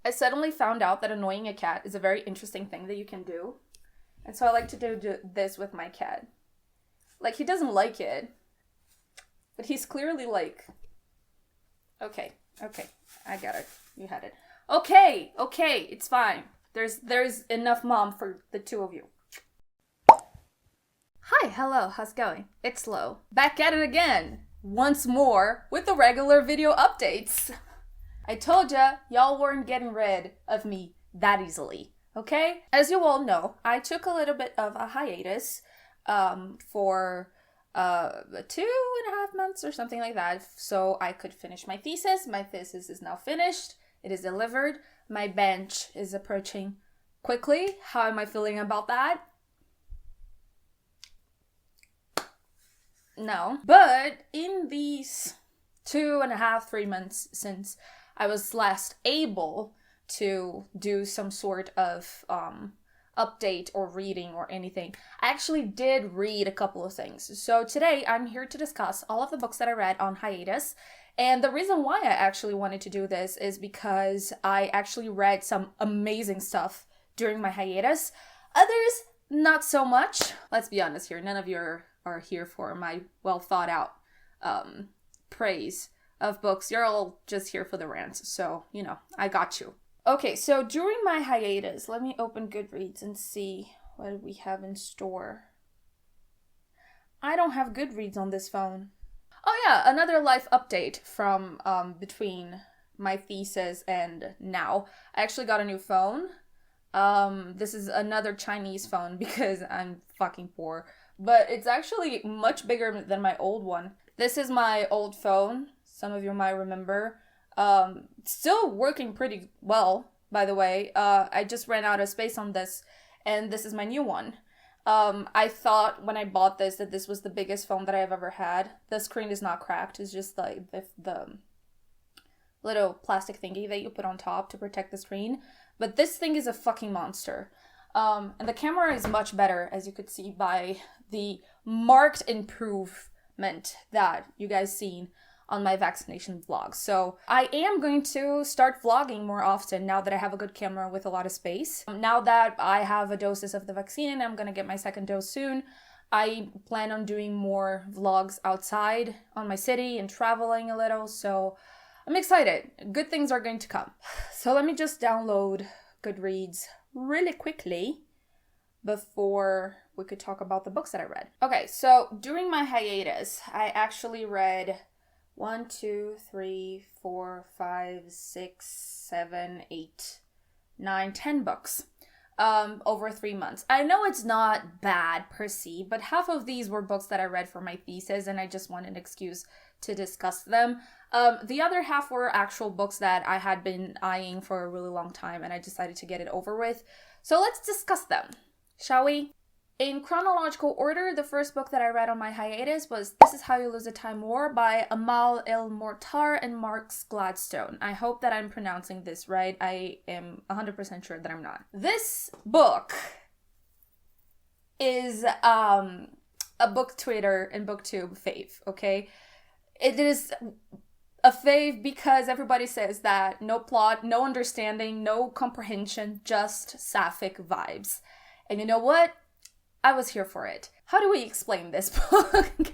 I suddenly found out that annoying a cat is a very interesting thing that you can do. And so I like to do this with my cat. Like, he doesn't like it. But he's clearly like, okay, I got it. You had it. Okay, it's fine. There's enough mom for the two of you. Hi, hello, how's it going? It's Lo. Back at it again. Once more with the regular video updates. I told ya, y'all weren't getting rid of me that easily, okay? As you all know, I took a little bit of a hiatus for 2.5 months or something like that, so I could finish my thesis. My thesis is now finished. It is delivered. My bench is approaching quickly. How am I feeling about that? No. But in these 2.5, 3 months since I was last able to do some sort of update or reading or anything, I actually did read a couple of things. So today I'm here to discuss all of the books that I read on hiatus. And the reason why I actually wanted to do this is because I actually read some amazing stuff during my hiatus. Others, not so much. Let's be honest here, none of you are here for my well thought out praise of books. You're all just here for the rants. So, you know, I got you. Okay, so during my hiatus, let me open Goodreads and see what we have in store. I don't have Goodreads on this phone. Oh yeah, another life update from between my thesis and now. I actually got a new phone. This is another Chinese phone because I'm fucking poor. But it's actually much bigger than my old one. This is my old phone. Some of you might remember. Still working pretty well, by the way. I just ran out of space on this, and this is my new one. I thought when I bought this that this was the biggest phone that I've ever had. The screen is not cracked. It's just like the little plastic thingy that you put on top to protect the screen. But this thing is a fucking monster. And the camera is much better, as you could see by the marked improvement that you guys seen on my vaccination vlog. So I am going to start vlogging more often now that I have a good camera with a lot of space. Now that I have a doses of the vaccine and I'm gonna get my second dose soon, I plan on doing more vlogs outside on my city and traveling a little. So I'm excited. Good things are going to come. So let me just download Goodreads really quickly before we could talk about the books that I read. Okay, so during my hiatus, I actually read 1, 2, 3, 4, 5, 6, 7, 8, 9, 10 books over 3 months. I know it's not bad per se, but half of these were books that I read for my thesis and I just wanted an excuse to discuss them. The other half were actual books that I had been eyeing for a really long time and I decided to get it over with. So let's discuss them, shall we? In chronological order, the first book that I read on my hiatus was This Is How You Lose a Time War by Amal El-Mortar and Marx Gladstone. I hope that I'm pronouncing this right. I am 100% sure that I'm not. This book is a book Twitter and booktube fave, okay? It is a fave because everybody says that no plot, no understanding, no comprehension, just sapphic vibes. And you know what? I was here for it. How do we explain this book?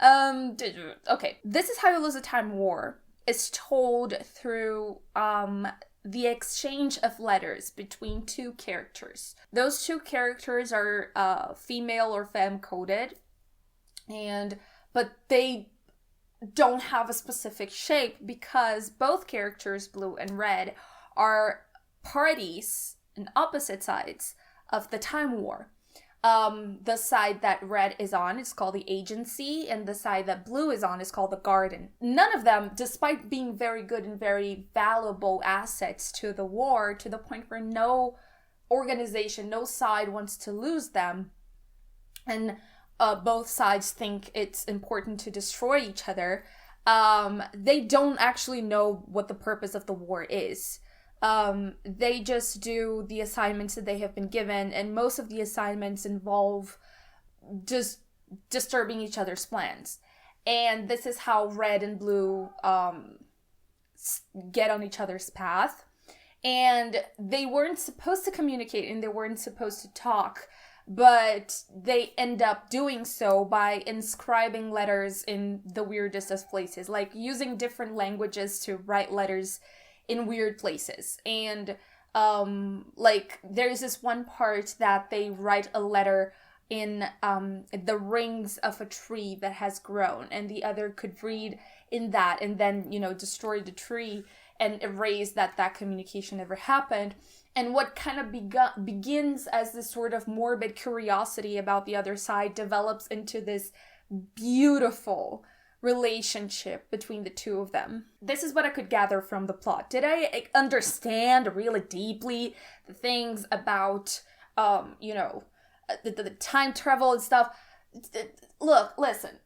Okay, This Is How You Lose a Time War is told through the exchange of letters between two characters. Those two characters are female or femme-coded, but they don't have a specific shape because both characters, Blue and Red, are parties and opposite sides of the Time War. The side that Red is on is called the Agency, and the side that Blue is on is called the Garden. None of them, despite being very good and very valuable assets to the war, to the point where no organization, no side wants to lose them, and both sides think it's important to destroy each other, they don't actually know what the purpose of the war is. They just do the assignments that they have been given, and most of the assignments involve just disturbing each other's plans. And this is how Red and Blue get on each other's path. and they weren't supposed to communicate and they weren't supposed to talk, but they end up doing so by inscribing letters in the weirdest of places, like using different languages to write letters in weird places. And like there's this one part that they write a letter in the rings of a tree that has grown, and the other could read in that and then, destroy the tree and erase that communication ever happened. And what kind of begins as this sort of morbid curiosity about the other side develops into this beautiful relationship between the two of them. This is what I could gather from the plot. Did I understand really deeply the things about, the time travel and stuff? Look, listen.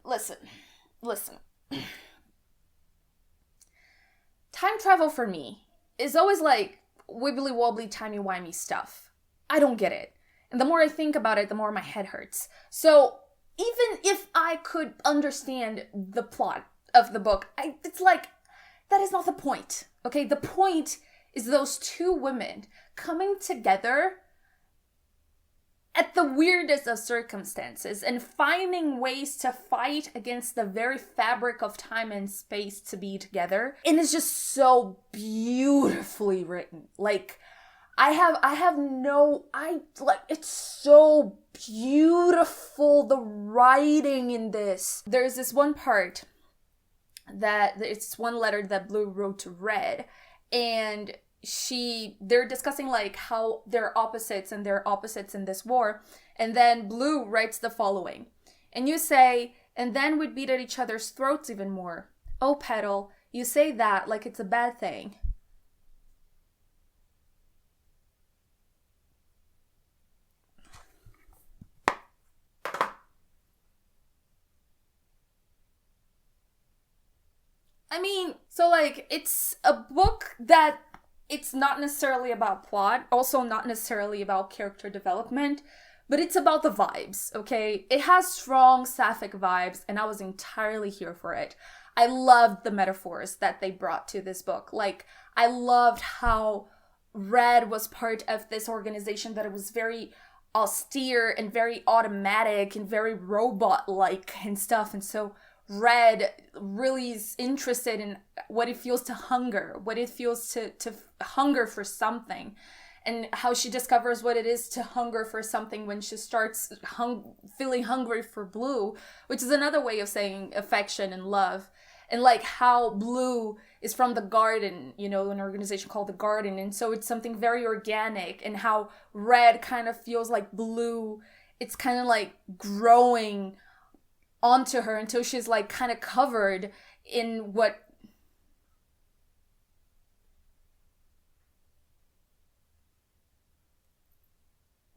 Time travel for me is always like wibbly wobbly, timey-wimey stuff. I don't get it. And the more I think about it, the more my head hurts. So even if I could understand the plot of the book, it's like, that is not the point, okay? The point is those two women coming together at the weirdest of circumstances and finding ways to fight against the very fabric of time and space to be together. And it's just so beautifully written. Like, it's so beautiful, the writing in this. There's this one part that, it's one letter that Blue wrote to Red, and they're discussing like how they're opposites and they're opposites in this war. And then Blue writes the following. And you say, and then we'd beat at each other's throats even more. Oh, Petal, you say that like it's a bad thing. I mean, so like, it's a book that it's not necessarily about plot, also not necessarily about character development, but it's about the vibes, okay? It has strong sapphic vibes, and I was entirely here for it. I loved the metaphors that they brought to this book. Like, I loved how Red was part of this organization that it was very austere and very automatic and very robot-like and stuff, and so Red really is interested in what it feels to hunger, what it feels to hunger for something, and how she discovers what it is to hunger for something when she starts feeling hungry for Blue, which is another way of saying affection and love. And like how Blue is from the Garden, an organization called the Garden, and so it's something very organic, and how Red kind of feels like Blue, it's kind of like growing onto her until she's like kind of covered in what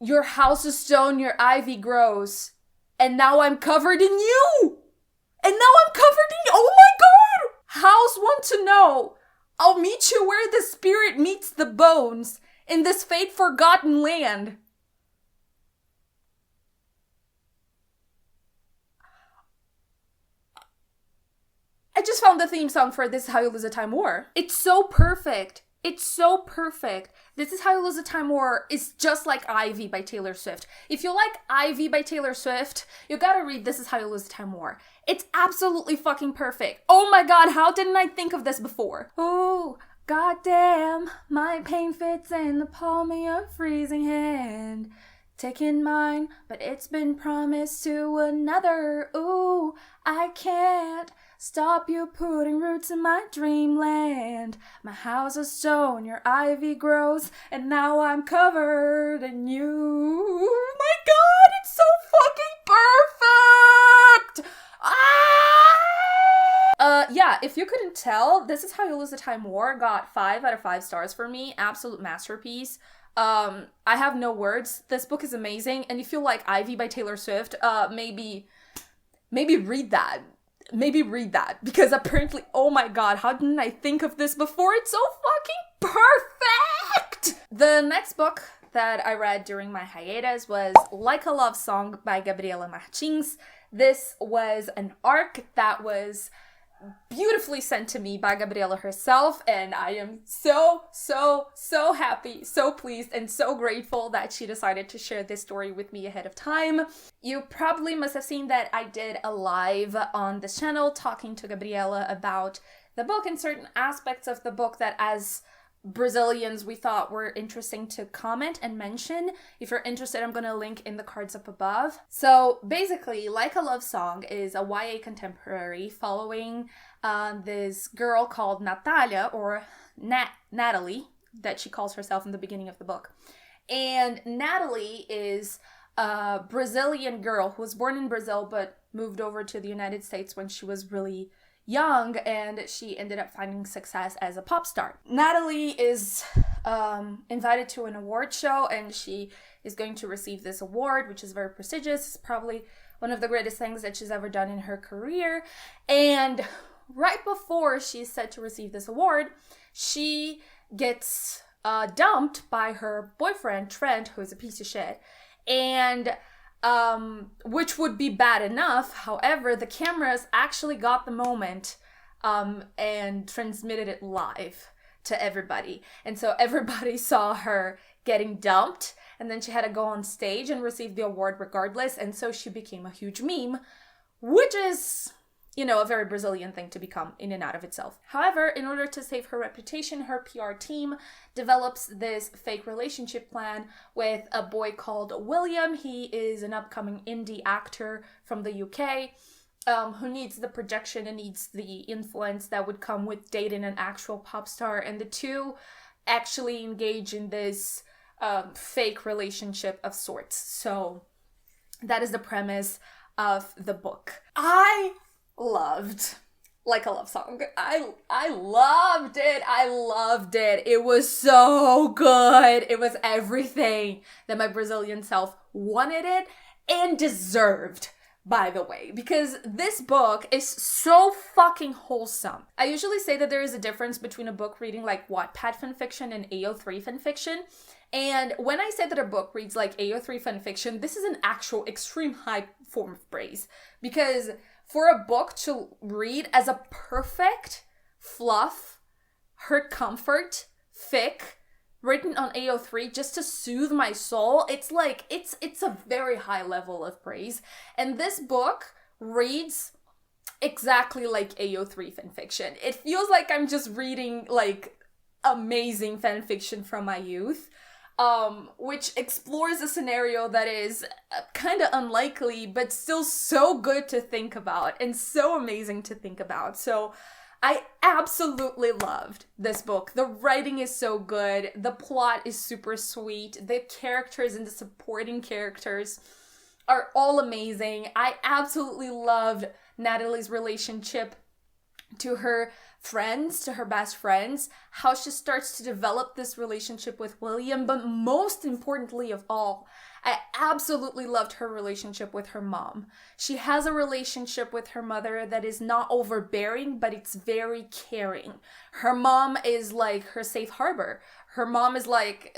your house is stone, your ivy grows, and now I'm covered in you, oh my god, house want to know, I'll meet you where the spirit meets the bones in this fate forgotten land. I just found the theme song for This Is How You Lose a Time War. It's so perfect. This Is How You Lose a Time War is just like Ivy by Taylor Swift. If you like Ivy by Taylor Swift, you gotta read This Is How You Lose a Time War. It's absolutely fucking perfect. Oh my god, how didn't I think of this before? Oh, goddamn, my pain fits in the palm of your freezing hand. Taking mine, but it's been promised to another. Ooh, I can't stop you putting roots in my dreamland. My house is stone, your ivy grows, and now I'm covered in you. Oh my god, it's so fucking perfect! Yeah, if you couldn't tell, This Is How You Lose the Time War got 5 out of 5 stars for me. Absolute masterpiece. I have no words. This book is amazing, and if you like Ivy by Taylor Swift, maybe read that. Because apparently, oh my god, how didn't I think of this before? It's so fucking perfect! The next book that I read during my hiatus was Like a Love Song by Gabriela Martins. This was an arc that was beautifully sent to me by Gabriela herself, and I am so happy, so pleased, and so grateful that she decided to share this story with me ahead of time. You probably must have seen that I did a live on this channel talking to Gabriela about the book and certain aspects of the book that as Brazilians we thought were interesting to comment and mention. If you're interested, I'm going to link in the cards up above. So basically, Like a Love Song is a YA contemporary following this girl called Natalia, or Natalie, that she calls herself in the beginning of the book. And Natalie is a Brazilian girl who was born in Brazil but moved over to the United States when she was really young, and she ended up finding success as a pop star. Natalie is invited to an award show, and she is going to receive this award, which is very prestigious. It's probably one of the greatest things that she's ever done in her career. And right before she's set to receive this award, she gets dumped by her boyfriend, Trent, who is a piece of shit. And which would be bad enough. However, the cameras actually got the moment and transmitted it live to everybody. And so everybody saw her getting dumped, and then she had to go on stage and receive the award regardless. And so she became a huge meme, which is, you know, a very Brazilian thing to become in and out of itself. However, in order to save her reputation, her PR team develops this fake relationship plan with a boy called William. He is an upcoming indie actor from the UK who needs the projection and needs the influence that would come with dating an actual pop star. And the two actually engage in this fake relationship of sorts. So that is the premise of the book. I loved Like a Love Song. I loved it. I loved it. It was so good. It was everything that my Brazilian self wanted it and deserved, by the way, because this book is so fucking wholesome. I usually say that there is a difference between a book reading like Wattpad fanfiction and AO3 fanfiction. And when I say that a book reads like AO3 fanfiction, this is an actual extreme high form of praise, because for a book to read as a perfect fluff, hurt comfort, fic, written on AO3 just to soothe my soul, it's like, it's a very high level of praise. And this book reads exactly like AO3 fanfiction. It feels like I'm just reading like amazing fanfiction from my youth. Which explores a scenario that is kind of unlikely, but still so good to think about and so amazing to think about. So I absolutely loved this book. The writing is so good. The plot is super sweet. The characters and the supporting characters are all amazing. I absolutely loved Natalie's relationship to her friends, to her best friends, how she starts to develop this relationship with William, but most importantly of all, I absolutely loved her relationship with her mom. She has a relationship with her mother that is not overbearing, but it's very caring. Her mom is like her safe harbor. Her mom is like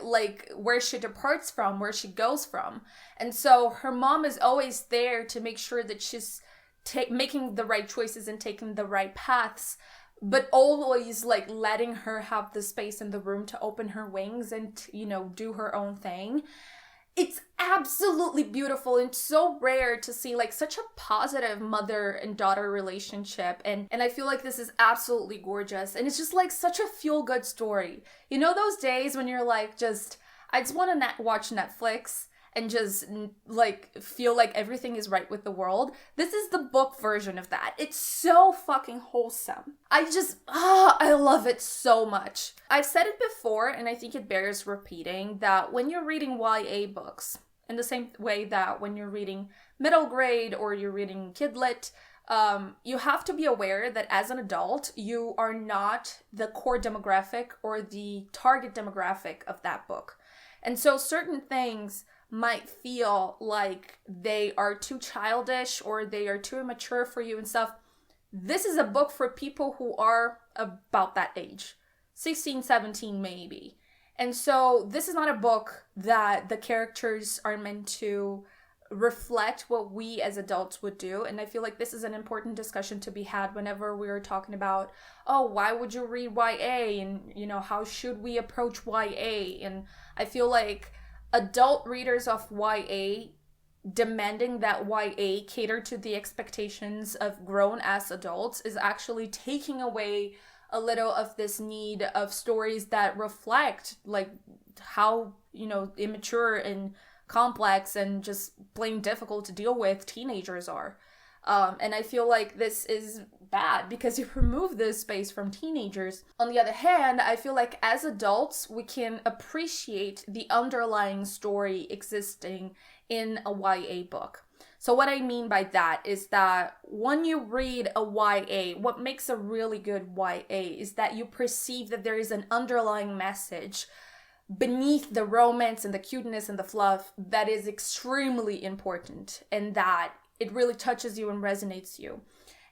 where she departs from, where she goes from. And so her mom is always there to make sure that she's making the right choices and taking the right paths, but always like letting her have the space in the room to open her wings and, you know, do her own thing. It's absolutely beautiful and so rare to see like such a positive mother and daughter relationship. And I feel like this is absolutely gorgeous. And it's just like such a feel-good story. You know those days when you're like, I just want to watch Netflix and just like feel like everything is right with the world? This is the book version of that. It's so fucking wholesome. I love it so much. I've said it before, and I think it bears repeating, that when you're reading YA books, in the same way that when you're reading middle grade or you're reading kid lit, you have to be aware that as an adult, you are not the core demographic or the target demographic of that book. And so certain things might feel like they are too childish or they are too immature for you and stuff. This is a book for people who are about that age, 16, 17 maybe. And so this is not a book that the characters are meant to reflect what we as adults would do. And I feel like this is an important discussion to be had whenever we're talking about, oh, why would you read YA? And, you know, how should we approach YA? And I feel like adult readers of YA demanding that YA cater to the expectations of grown-ass adults is actually taking away a little of this need of stories that reflect, like, how, you know, immature and complex and just plain difficult to deal with teenagers are. And I feel like this is bad because you remove this space from teenagers. On the other hand, I feel like as adults, we can appreciate the underlying story existing in a YA book. So what I mean by that is that when you read a YA, what makes a really good YA is that you perceive that there is an underlying message beneath the romance and the cuteness and the fluff that is extremely important, and that it really touches you and resonates you.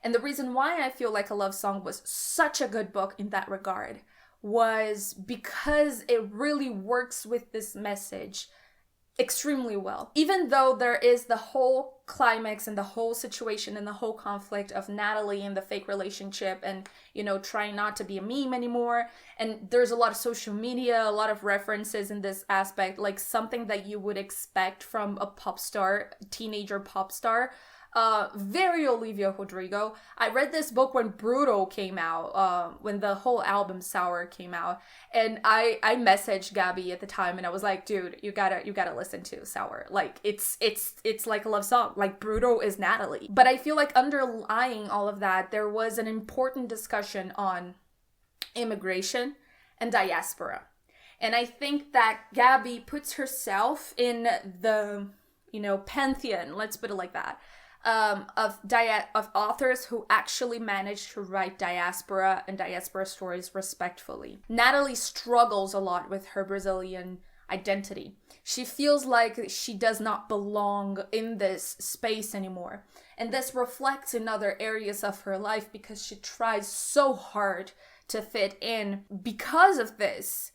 And the reason why I feel like A Love Song was such a good book in that regard was because it really works with this message extremely well. Even though there is the whole climax and the whole situation and the whole conflict of Natalie and the fake relationship and, you know, trying not to be a meme anymore. And there's a lot of social media, a lot of references in this aspect, like something that you would expect from a pop star, teenager pop star. Very Olivia Rodrigo. I read this book when Brutal came out, when the whole album Sour came out, and I messaged Gabby at the time, and I was like, dude, you gotta listen to Sour. Like, it's like a love song. Like, Brutal is Natalie. But I feel like underlying all of that, there was an important discussion on immigration and diaspora. And I think that Gabby puts herself in the, you know, pantheon, let's put it like that, of authors who actually managed to write diaspora and diaspora stories respectfully. Natalie struggles a lot with her Brazilian identity. She feels like she does not belong in this space anymore. And this reflects in other areas of her life because she tries so hard to fit in. Because of this,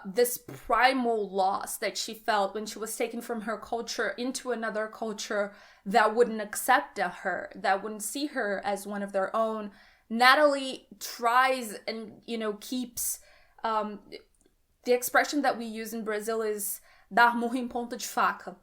this primal loss that she felt when she was taken from her culture into another culture that wouldn't accept her, that wouldn't see her as one of their own. Natalie tries and, you know, keeps, the expression that we use in Brazil is dar murro em ponta de faca.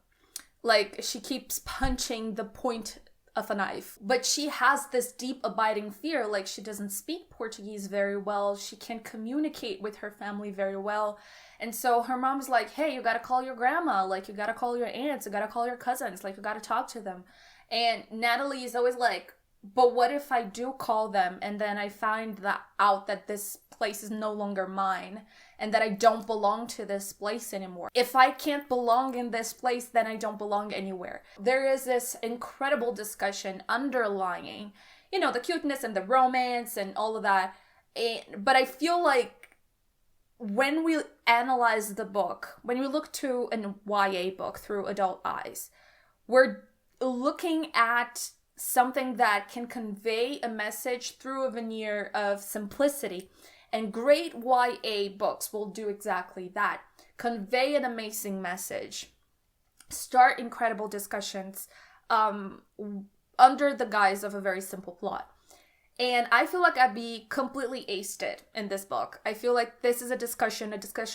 Like, she keeps punching the point of a knife. But she has this deep abiding fear, like she doesn't speak Portuguese very well, she can't communicate with her family very well. And so her mom's like, hey, you gotta call your grandma, like, you gotta call your aunts, you gotta call your cousins, like, you gotta talk to them. And Natalie is always like, but what if I do call them and then I find out that this place is no longer mine and that I don't belong to this place anymore? If I can't belong in this place, then I don't belong anywhere. There is this incredible discussion underlying, you know, the cuteness and the romance and all of that. But I feel like when we analyze the book, when we look to an YA book through adult eyes, we're looking at something that can convey a message through a veneer of simplicity. And great YA books will do exactly that. Convey an amazing message. Start incredible discussions under the guise of a very simple plot. And I feel like Abby completely aced it in this book. I feel like this is a discussion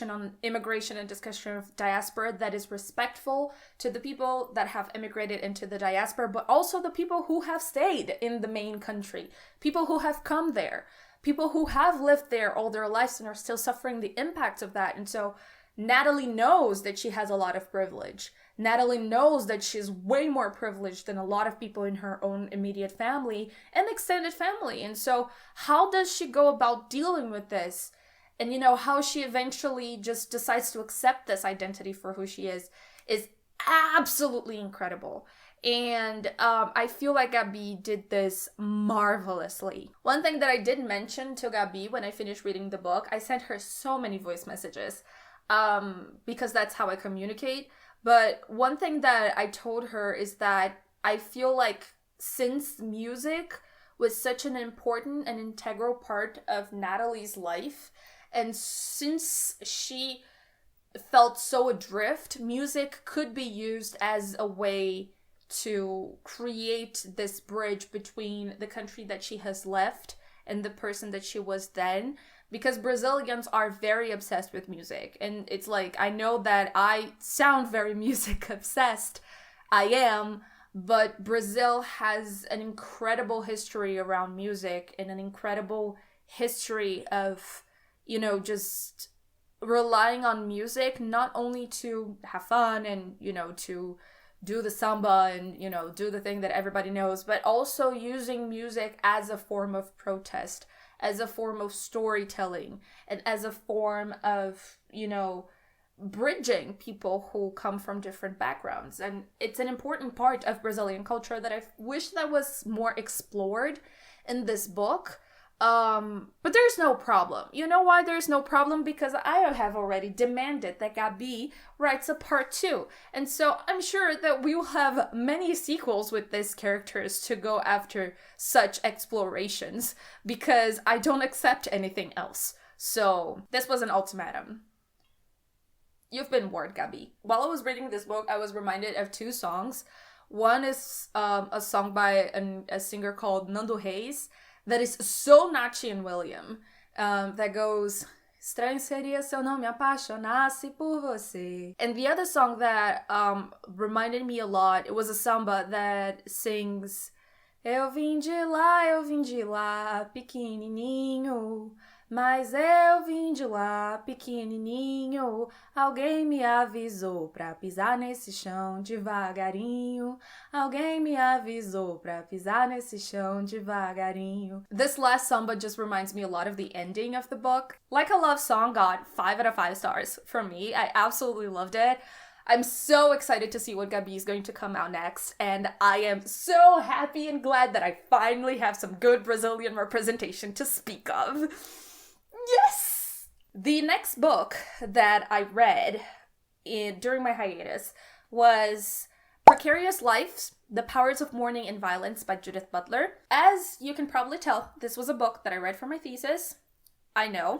on immigration, a discussion of diaspora that is respectful to the people that have immigrated into the diaspora, but also the people who have stayed in the main country, people who have come there, people who have lived there all their lives and are still suffering the impacts of that. And so Natalie knows that she has a lot of privilege. Natalie knows that she's way more privileged than a lot of people in her own immediate family and extended family. And so how does she go about dealing with this? And, you know, how she eventually just decides to accept this identity for who she is absolutely incredible. And I feel like Gabi did this marvelously. One thing that I did mention to Gabi when I finished reading the book, I sent her so many voice messages because that's how I communicate. But one thing that I told her is that I feel like since music was such an important and integral part of Natalie's life, and since she felt so adrift, music could be used as a way to create this bridge between the country that she has left and the person that she was then. Because Brazilians are very obsessed with music. And it's like, I know that I sound very music obsessed. I am. But Brazil has an incredible history around music and an incredible history of, you know, just relying on music, not only to have fun and, you know, to do the samba and, you know, do the thing that everybody knows, but also using music as a form of protest, as a form of storytelling, and as a form of, you know, bridging people who come from different backgrounds. And it's an important part of Brazilian culture that I wish that was more explored in this book. But there's no problem. You know why there's no problem? Because I have already demanded that Gabi writes a part 2. And so I'm sure that we will have many sequels with these characters to go after such explorations, because I don't accept anything else. So this was an ultimatum. You've been warned, Gabi. While I was reading this book, I was reminded of 2 songs. One is a song by a singer called Nando Reis, that is so Nachi and William, that goes, estranho seria se eu não me apaixonasse por você. And the other song that reminded me a lot, it was a samba that sings, eu vim de lá, pequenininho, mas eu vim de lá, pequenininho, alguém me avisou pra pisar nesse chão devagarinho, alguém me avisou pra pisar nesse chão devagarinho. This last samba just reminds me a lot of the ending of the book. Like a Love Song got 5 out of 5 stars from me. I absolutely loved it. I'm so excited to see what Gabi is going to come out next, and I am so happy and glad that I finally have some good Brazilian representation to speak of. Yes! The next book that I read during my hiatus was Precarious Life, The Powers of Mourning and Violence by Judith Butler. As you can probably tell, this was a book that I read for my thesis. I know.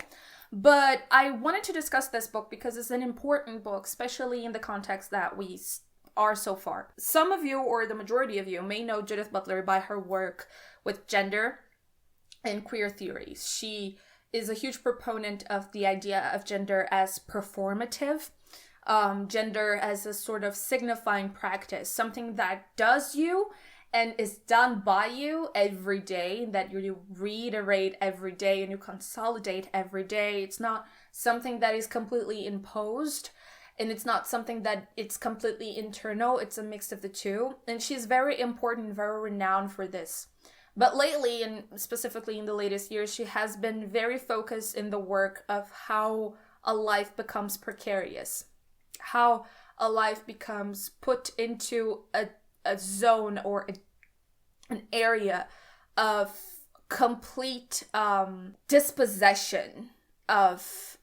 But I wanted to discuss this book because it's an important book, especially in the context that we are so far. Some of you, or the majority of you, may know Judith Butler by her work with gender and queer theories. She is a huge proponent of the idea of gender as performative, gender as a sort of signifying practice, something that does you and is done by you every day, that you reiterate every day and you consolidate every day. It's not something that is completely imposed, and it's not something that it's completely internal. It's a mix of the two. And she's very important, very renowned for this. But lately, and specifically in the latest years, she has been very focused in the work of how a life becomes precarious, how a life becomes put into a zone or an area of complete dispossession of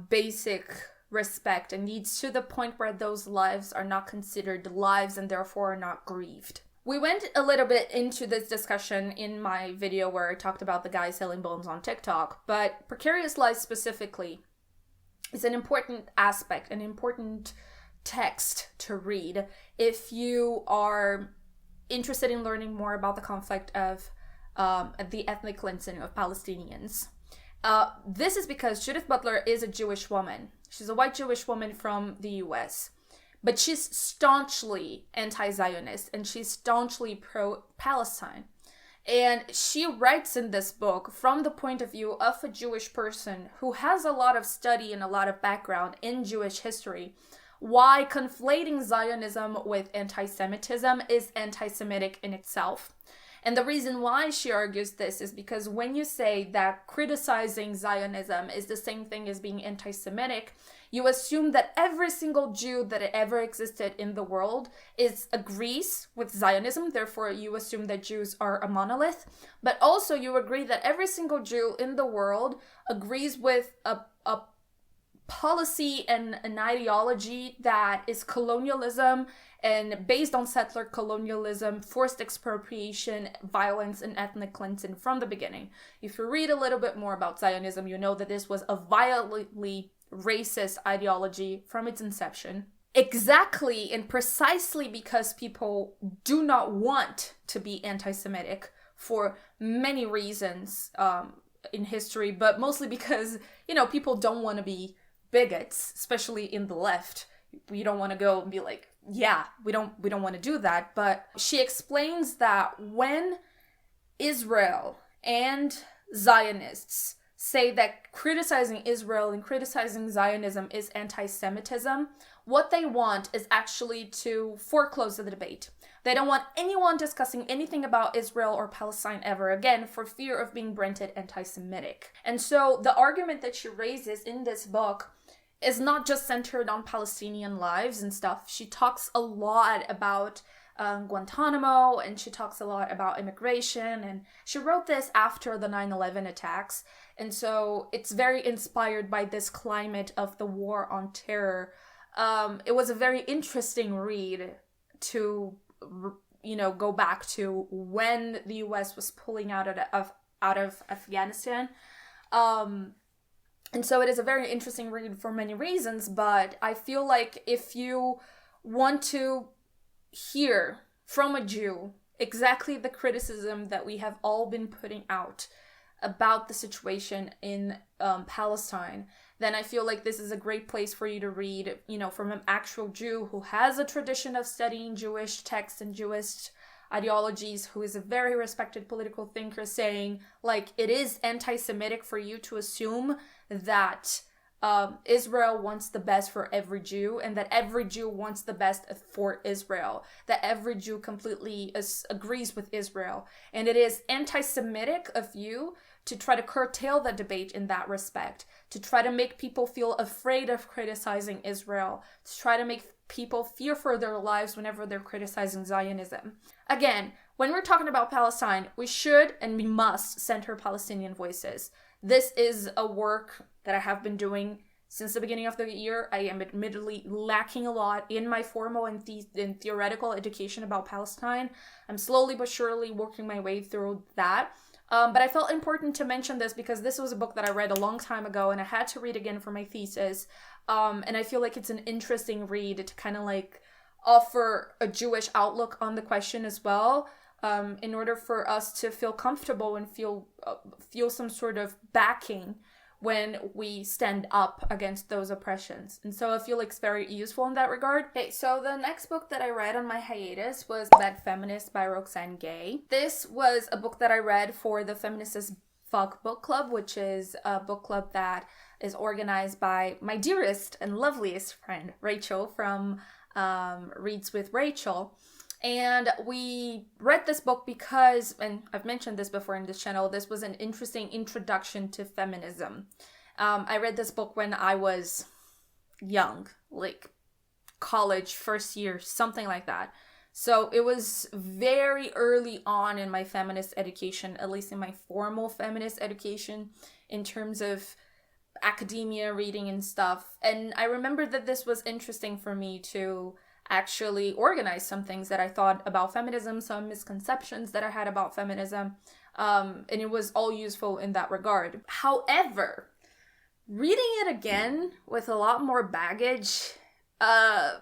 basic respect and needs, to the point where those lives are not considered lives and therefore are not grieved. We went a little bit into this discussion in my video where I talked about the guy selling bones on TikTok, but Precarious Life specifically is an important aspect, an important text to read if you are interested in learning more about the conflict of the ethnic cleansing of Palestinians. This is because Judith Butler is a Jewish woman. She's a white Jewish woman from the US. But she's staunchly anti-Zionist and she's staunchly pro-Palestine. And she writes in this book from the point of view of a Jewish person who has a lot of study and a lot of background in Jewish history, why conflating Zionism with anti-Semitism is anti-Semitic in itself. And the reason why she argues this is because when you say that criticizing Zionism is the same thing as being anti-Semitic, you assume that every single Jew that ever existed in the world agrees with Zionism, therefore you assume that Jews are a monolith, but also you agree that every single Jew in the world agrees with a policy and an ideology that is colonialism and based on settler colonialism, forced expropriation, violence, and ethnic cleansing from the beginning. If you read a little bit more about Zionism, you know that this was a violently racist ideology from its inception. Exactly and precisely because people do not want to be anti-Semitic for many reasons in history, but mostly because, people don't want to be bigots, especially in the left. You don't want to go and be like, yeah, we don't want to do that. But she explains that when Israel and Zionists say that criticizing Israel and criticizing Zionism is anti-Semitism, what they want is actually to foreclose the debate. They don't want anyone discussing anything about Israel or Palestine ever again for fear of being branded anti-Semitic. And so the argument that she raises in this book is not just centered on Palestinian lives and stuff. She talks a lot about Guantanamo, and she talks a lot about immigration, and she wrote this after the 9/11 attacks, and so it's very inspired by this climate of the war on terror. It was a very interesting read to, go back to when the US was pulling out of Afghanistan. And so it is a very interesting read for many reasons, but I feel like if you want to hear from a Jew exactly the criticism that we have all been putting out about the situation in Palestine, then I feel like this is a great place for you to read, from an actual Jew who has a tradition of studying Jewish texts and Jewish ideologies, who is a very respected political thinker, saying, like, it is anti-Semitic for you to assume that Israel wants the best for every Jew, and that every Jew wants the best for Israel, that every Jew completely agrees with Israel. And it is anti-Semitic of you to try to curtail the debate in that respect, to try to make people feel afraid of criticizing Israel, to try to make people fear for their lives whenever they're criticizing Zionism. Again, when we're talking about Palestine, we should and we must center Palestinian voices. This is a work that I have been doing since the beginning of the year. I am admittedly lacking a lot in my formal and theoretical education about Palestine. I'm slowly but surely working my way through that. But I felt important to mention this because this was a book that I read a long time ago and I had to read again for my thesis. And I feel like it's an interesting read to kind of like offer a Jewish outlook on the question as well, in order for us to feel comfortable and feel some sort of backing when we stand up against those oppressions. And so I feel like it's very useful in that regard. Okay, so the next book that I read on my hiatus was That Feminist by Roxane Gay. This was a book that I read for the Feminist as Fuck book club, which is a book club that is organized by my dearest and loveliest friend, Rachel, from Reads with Rachel. And we read this book because, and I've mentioned this before in this channel, this was an interesting introduction to feminism. I read this book when I was young, like college, first year, something like that. So it was very early on in my feminist education, at least in my formal feminist education, in terms of academia, reading and stuff. And I remember that this was interesting for me to actually organize some things that I thought about feminism, some misconceptions that I had about feminism, and it was all useful in that regard. However, reading it again with a lot more baggage, I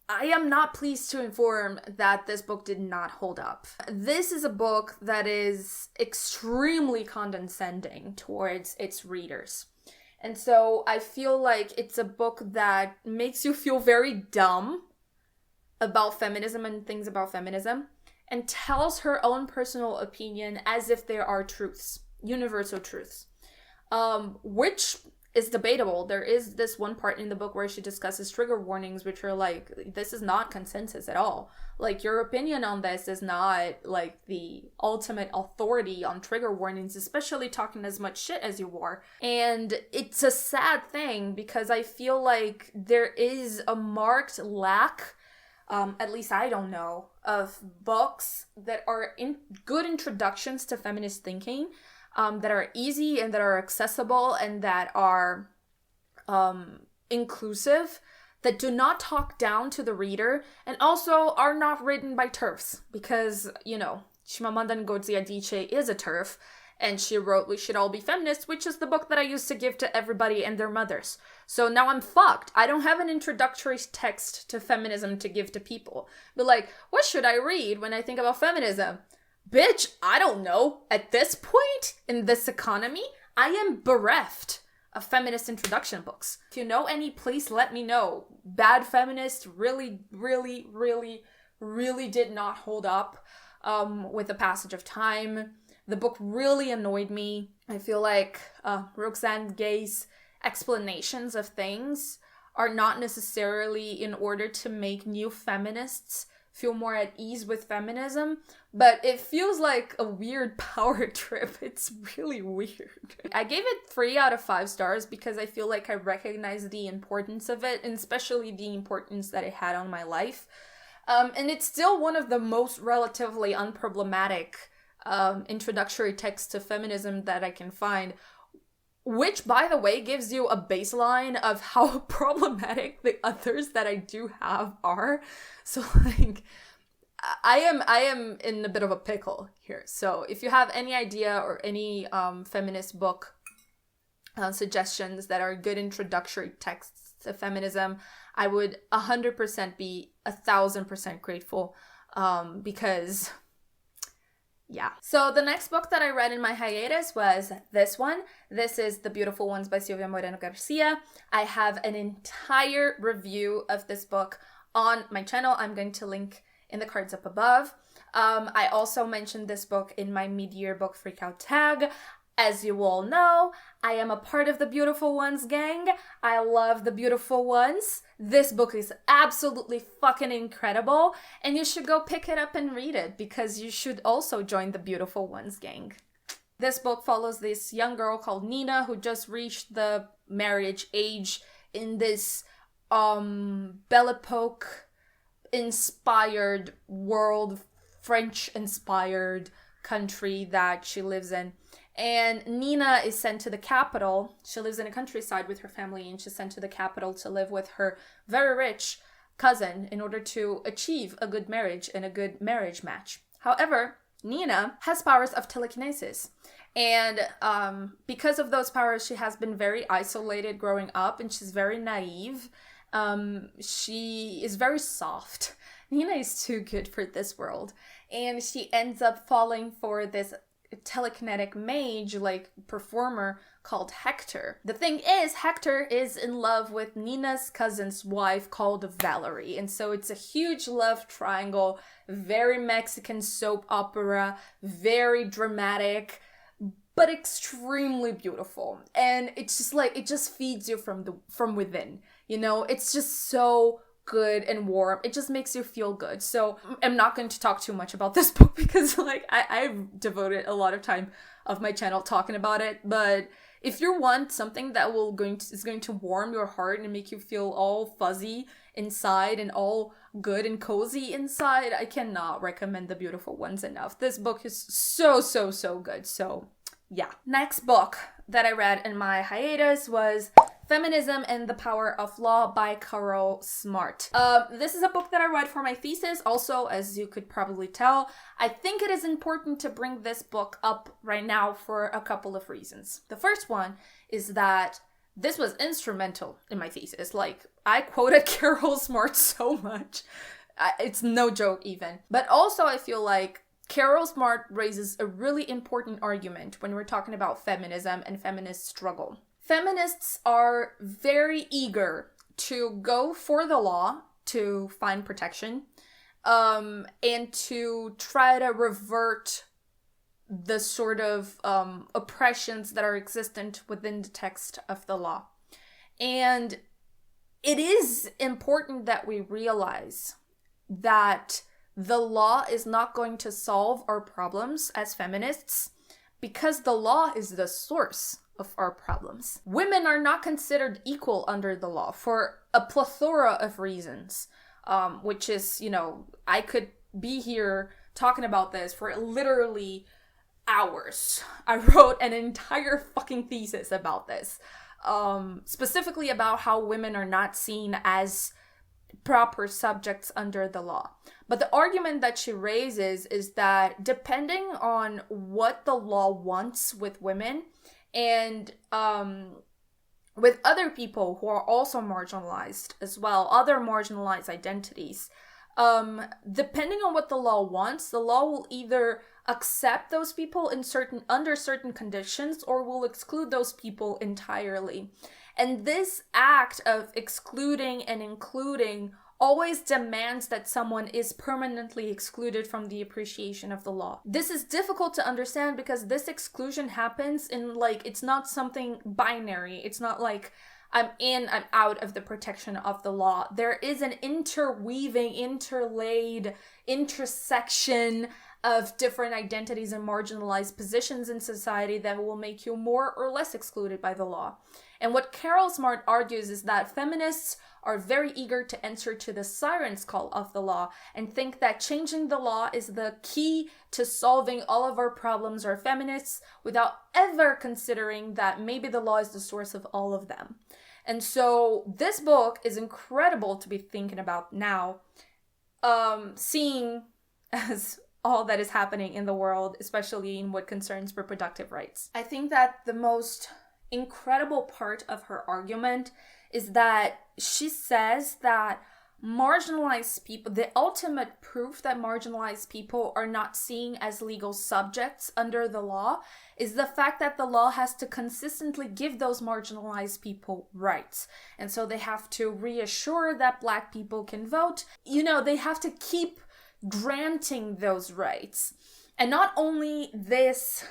am not pleased to inform that this book did not hold up. This is a book that is extremely condescending towards its readers. And so I feel like it's a book that makes you feel very dumb about feminism and things about feminism, and tells her own personal opinion as if there are truths, universal truths, which is debatable. There is this one part in the book where she discusses trigger warnings, which are like, this is not consensus at all. Like, your opinion on this is not like the ultimate authority on trigger warnings, especially talking as much shit as you are. And it's a sad thing because I feel like there is a marked lack, at least I don't know, of books that are good introductions to feminist thinking, that are easy and that are accessible and that are inclusive, that do not talk down to the reader, and also are not written by TERFs, because, Chimamanda Ngozi Adichie is a TERF, And she wrote We Should All Be Feminists, which is the book that I used to give to everybody and their mothers. So now I'm fucked. I don't have an introductory text to feminism to give to people. But like, what should I read when I think about feminism? Bitch, I don't know. At this point in this economy, I am bereft of feminist introduction books. If you know any, please let me know. Bad Feminist really, really, really, really did not hold up with the passage of time. The book really annoyed me. I feel like Roxane Gay's explanations of things are not necessarily in order to make new feminists feel more at ease with feminism, but it feels like a weird power trip. It's really weird. I gave it 3 out of 5 stars because I feel like I recognize the importance of it, and especially the importance that it had on my life. And it's still one of the most relatively unproblematic introductory texts to feminism that I can find, which, by the way, gives you a baseline of how problematic the others that I do have are. So, like, I am in a bit of a pickle here. So, if you have any idea or any feminist book suggestions that are good introductory texts to feminism, I would 100% be 1000% grateful, because... yeah. So the next book that I read in my hiatus was this one. This is The Beautiful Ones by Silvia Moreno Garcia. I have an entire review of this book on my channel. I'm going to link in the cards up above. I also mentioned this book in my mid-year book freakout tag. As you all know, I am a part of the Beautiful Ones gang. I love the Beautiful Ones. This book is absolutely fucking incredible, and you should go pick it up and read it because you should also join the Beautiful Ones gang. This book follows this young girl called Nina who just reached the marriage age in this Belle Epoque inspired world, French-inspired country that she lives in. And Nina is sent to the capital. She lives in a countryside with her family, and she's sent to the capital to live with her very rich cousin in order to achieve a good marriage and a good marriage match. However, Nina has powers of telekinesis. And because of those powers, she has been very isolated growing up, and she's very naive. She is very soft. Nina is too good for this world. And she ends up falling for this telekinetic mage, like, performer called Hector. The thing is, Hector is in love with Nina's cousin's wife called Valerie. And so it's a huge love triangle, very Mexican soap opera, very dramatic, but extremely beautiful. And it's just like, it just feeds you from within, you know? It's just so good and warm. It just makes you feel good. So I'm not going to talk too much about this book because, like, I've devoted a lot of time of my channel talking about it. But if you want something that is going to warm your heart and make you feel all fuzzy inside and all good and cozy inside, I cannot recommend The Beautiful Ones enough. This book is so good. So yeah. Next book that I read in my hiatus was Feminism and the Power of Law by Carol Smart. This is a book that I read for my thesis. Also, as you could probably tell, I think it is important to bring this book up right now for a couple of reasons. The first one is that this was instrumental in my thesis. Like, I quoted Carol Smart so much. It's no joke even. But also, I feel like Carol Smart raises a really important argument when we're talking about feminism and feminist struggle. Feminists are very eager to go for the law to find protection, and to try to revert the sort of oppressions that are existent within the text of the law. And it is important that we realize that the law is not going to solve our problems as feminists, because the law is the source of our problems. Women are not considered equal under the law for a plethora of reasons, which is, you know, I could be here talking about this for literally hours. I wrote an entire fucking thesis about this, specifically about how women are not seen as proper subjects under the law. But the argument that she raises is that depending on what the law wants with women and with other people who are also marginalized as well, other marginalized identities, depending on what the law wants, the law will either accept those people in under certain conditions or will exclude those people entirely. And this act of excluding and including always demands that someone is permanently excluded from the appreciation of the law. This is difficult to understand because this exclusion happens in, like, it's not something binary. It's not like I'm in, I'm out of the protection of the law. There is an interweaving, interlaid intersection of different identities and marginalized positions in society that will make you more or less excluded by the law. And what Carol Smart argues is that feminists are very eager to answer to the siren's call of the law and think that changing the law is the key to solving all of our problems or feminists without ever considering that maybe the law is the source of all of them. And so this book is incredible to be thinking about now, seeing as all that is happening in the world, especially in what concerns reproductive rights. I think that the most incredible part of her argument is that she says that marginalized people, the ultimate proof that marginalized people are not seen as legal subjects under the law is the fact that the law has to consistently give those marginalized people rights. And so they have to reassure that Black people can vote. You know, they have to keep granting those rights. And not only this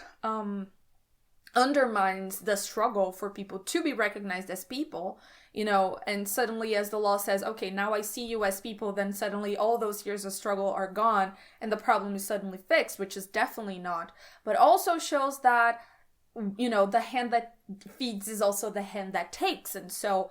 undermines the struggle for people to be recognized as people, you know, and suddenly as the law says, okay, now I see you as people, then suddenly all those years of struggle are gone and the problem is suddenly fixed, which is definitely not. But also shows that, you know, the hand that feeds is also the hand that takes. And so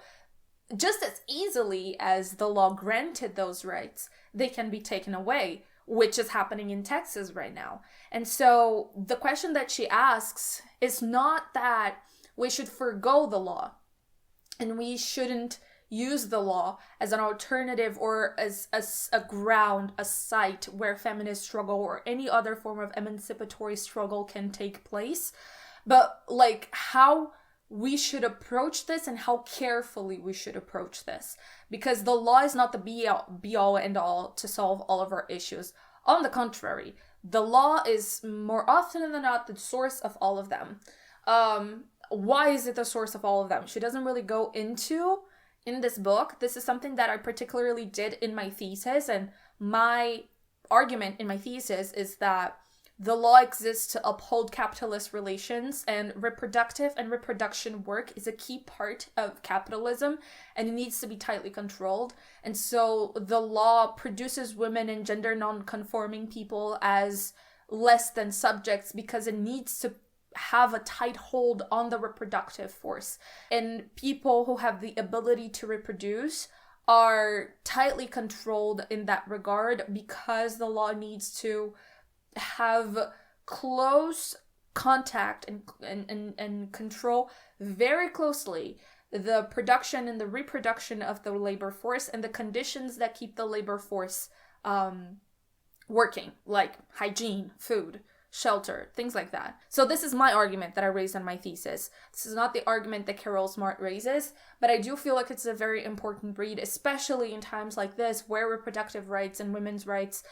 just as easily as the law granted those rights, they can be taken away, which is happening in Texas right now. And so the question that she asks is not that we should forgo the law and we shouldn't use the law as an alternative or as a ground, a site where feminist struggle or any other form of emancipatory struggle can take place, but like how we should approach this and how carefully we should approach this. Because the law is not the be all and all to solve all of our issues. On the contrary, the law is more often than not the source of all of them. Why is it the source of all of them? She doesn't really go into in this book. This is something that I particularly did in my thesis, and my argument in my thesis is that the law exists to uphold capitalist relations, and reproductive and reproduction work is a key part of capitalism, and it needs to be tightly controlled. And so the law produces women and gender non-conforming people as less than subjects because it needs to have a tight hold on the reproductive force. And people who have the ability to reproduce are tightly controlled in that regard because the law needs to have close contact and control very closely the production and the reproduction of the labor force and the conditions that keep the labor force working, like hygiene, food, shelter, things like that. So this is my argument that I raised on my thesis. This is not the argument that Carol Smart raises, but I do feel like it's a very important read, especially in times like this where reproductive rights and women's rights,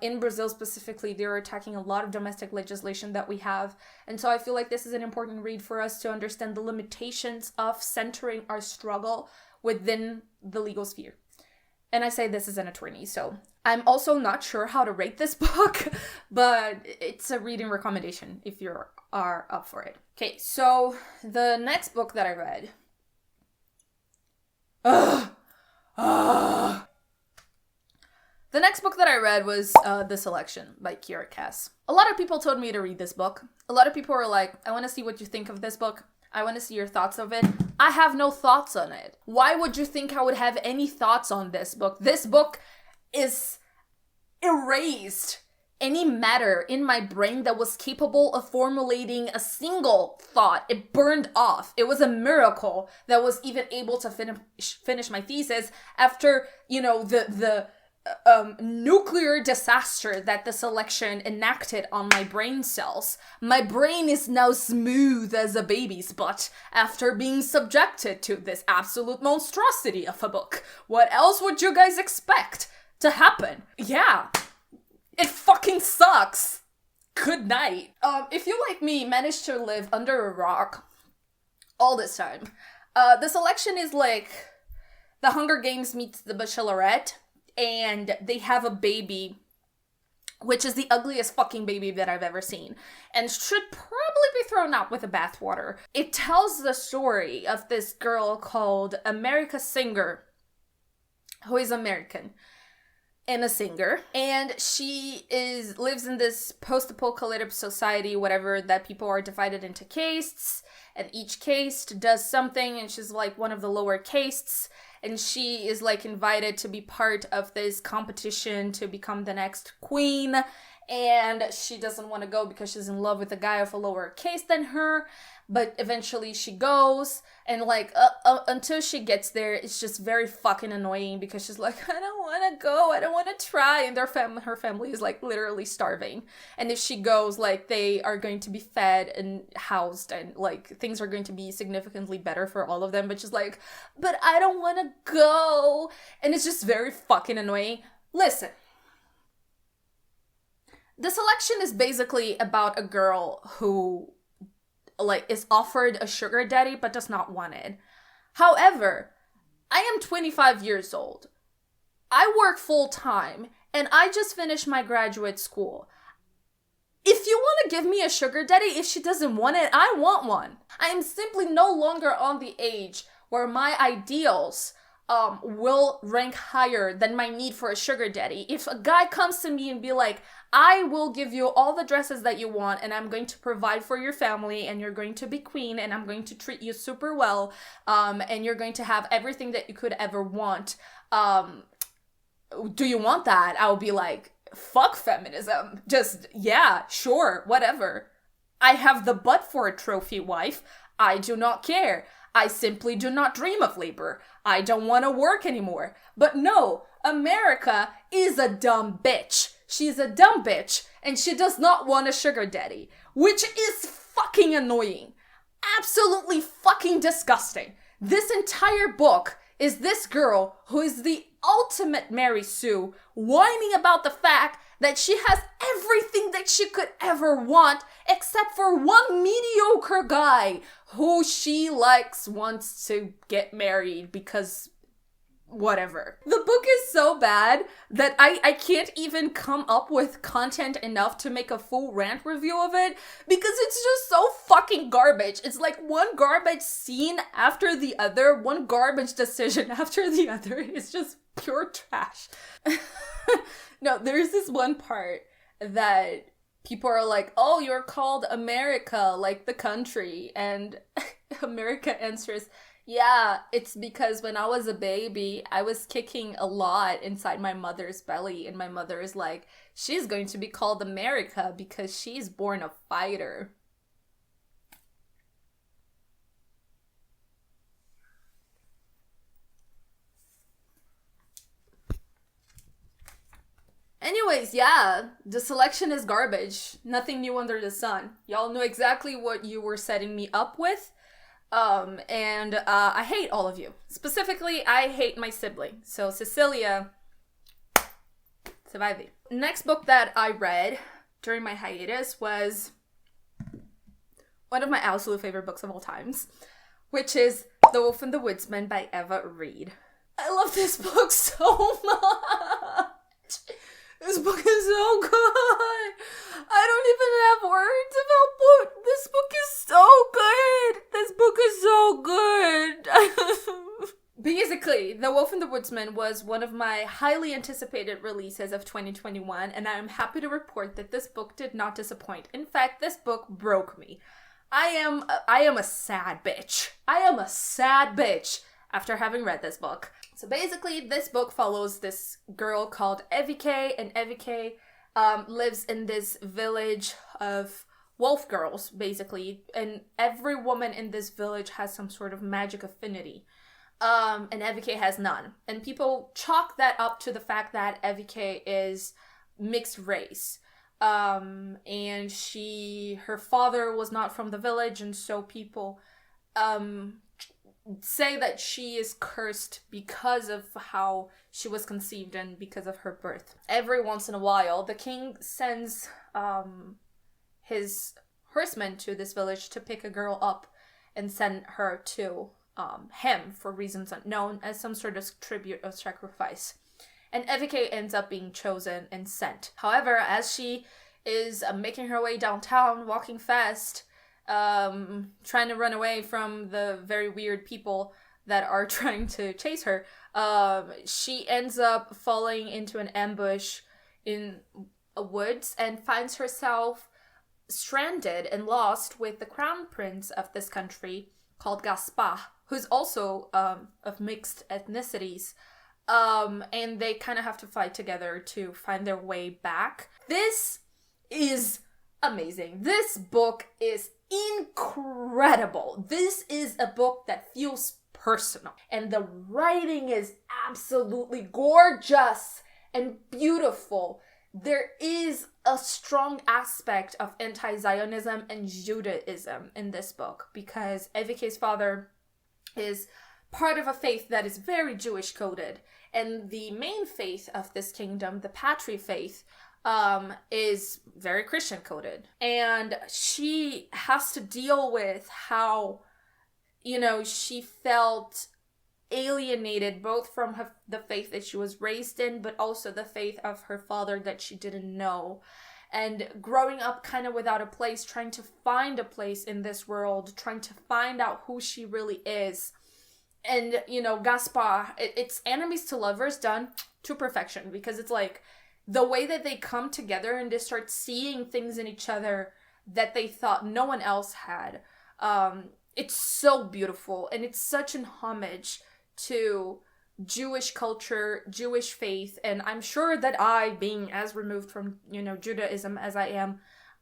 in Brazil specifically, they're attacking a lot of domestic legislation that we have. And so I feel like this is an important read for us to understand the limitations of centering our struggle within the legal sphere. And I say this as an attorney, so I'm also not sure how to rate this book, but it's a reading recommendation if you are up for it. Okay, so the next book that I read. The next book that I read was The Selection by Kiera Cass. A lot of people told me to read this book. A lot of people were like, I want to see what you think of this book. I want to see your thoughts of it. I have no thoughts on it. Why would you think I would have any thoughts on this book? This book is erased any matter in my brain that was capable of formulating a single thought. It burned off. It was a miracle that was even able to finish my thesis after, the nuclear disaster that the selection enacted on my brain cells. My brain is now smooth as a baby's butt after being subjected to this absolute monstrosity of a book. What else would you guys expect to happen? Yeah. It fucking sucks. Good night. If you, like me, managed to live under a rock all this time, the selection is like the Hunger Games meets the Bachelorette, and they have a baby, which is the ugliest fucking baby that I've ever seen, and should probably be thrown out with the bathwater. It tells the story of this girl called America Singer, who is American and a singer, and she lives in this post-apocalyptic society, whatever, that people are divided into castes, and each caste does something, and she's like one of the lower castes, and she is like invited to be part of this competition to become the next queen, and she doesn't want to go because she's in love with a guy of a lower caste than her, but eventually she goes, and like until she gets there, it's just very fucking annoying because she's like, I don't want to go, I don't want to try, and her family is like literally starving, and if she goes, like they are going to be fed and housed, and like things are going to be significantly better for all of them, but she's like, but I don't want to go, and it's just very fucking annoying. Listen. The selection is basically about a girl who like is offered a sugar daddy but does not want it. However, I am 25 years old. I work full time and I just finished my graduate school. If you want to give me a sugar daddy, if she doesn't want it, I want one. I am simply no longer on the age where my ideals will rank higher than my need for a sugar daddy. If a guy comes to me and be like, I will give you all the dresses that you want, and I'm going to provide for your family, and you're going to be queen, and I'm going to treat you super well, and you're going to have everything that you could ever want. Do you want that? I'll be like, fuck feminism. Just, yeah, sure, whatever. I have the butt for a trophy wife. I do not care. I simply do not dream of labor. I don't want to work anymore. But no, America is a dumb bitch. She's a dumb bitch, and she does not want a sugar daddy, which is fucking annoying. Absolutely fucking disgusting. This entire book is this girl who is the ultimate Mary Sue whining about the fact that she has everything that she could ever want except for one mediocre guy who she wants to get married because whatever. The book is so bad that I can't even come up with content enough to make a full rant review of it because it's just so fucking garbage. It's like one garbage scene after the other, one garbage decision after the other. It's just pure trash. No, there's this one part that people are like, oh, you're called America, like the country. And America answers, yeah, it's because when I was a baby, I was kicking a lot inside my mother's belly. And my mother is like, she's going to be called America because she's born a fighter. Anyways, yeah, the selection is garbage. Nothing new under the sun. Y'all knew exactly what you were setting me up with. And I hate all of you. Specifically, I hate my sibling. So, Cecilia, survive. Next book that I read during my hiatus was one of my absolute favorite books of all times, which is The Wolf and the Woodsman by Eva Reed. I love this book so much. This book is so good. I don't even have words about book. This book is so good. This book is so good. Basically, The Wolf and the Woodsman was one of my highly anticipated releases of 2021, and I am happy to report that this book did not disappoint. In fact, this book broke me. I am a sad bitch. I am a sad bitch after having read this book. So basically, this book follows this girl called Evike, and Evike lives in this village of wolf girls, basically, and every woman in this village has some sort of magic affinity. And Evike has none. And people chalk that up to the fact that Evike is mixed race. And her father was not from the village, and so people say that she is cursed because of how she was conceived and because of her birth. Every once in a while, the king sends his horsemen to this village to pick a girl up and send her to him for reasons unknown as some sort of tribute or sacrifice. And Evike ends up being chosen and sent. However, as she is making her way downtown, walking fast, trying to run away from the very weird people that are trying to chase her, she ends up falling into an ambush in a woods and finds herself stranded and lost with the crown prince of this country called Gaspar, who's also of mixed ethnicities. And they kind of have to fight together to find their way back. This is amazing. This book is incredible. This is a book that feels personal. And the writing is absolutely gorgeous and beautiful. There is a strong aspect of anti-Zionism and Judaism in this book because Evike's father is part of a faith that is very Jewish coded, and the main faith of this kingdom, the Patri faith, is very Christian coded. And she has to deal with how, she felt alienated both from the faith that she was raised in, but also the faith of her father that she didn't know. And growing up kind of without a place, trying to find a place in this world, trying to find out who she really is. And, Gaspar, it's enemies to lovers done to perfection, because it's like the way that they come together and they start seeing things in each other that they thought no one else had. It's so beautiful, and it's such an homage to Jewish culture, Jewish faith, and I'm sure that I, being as removed from, Judaism as I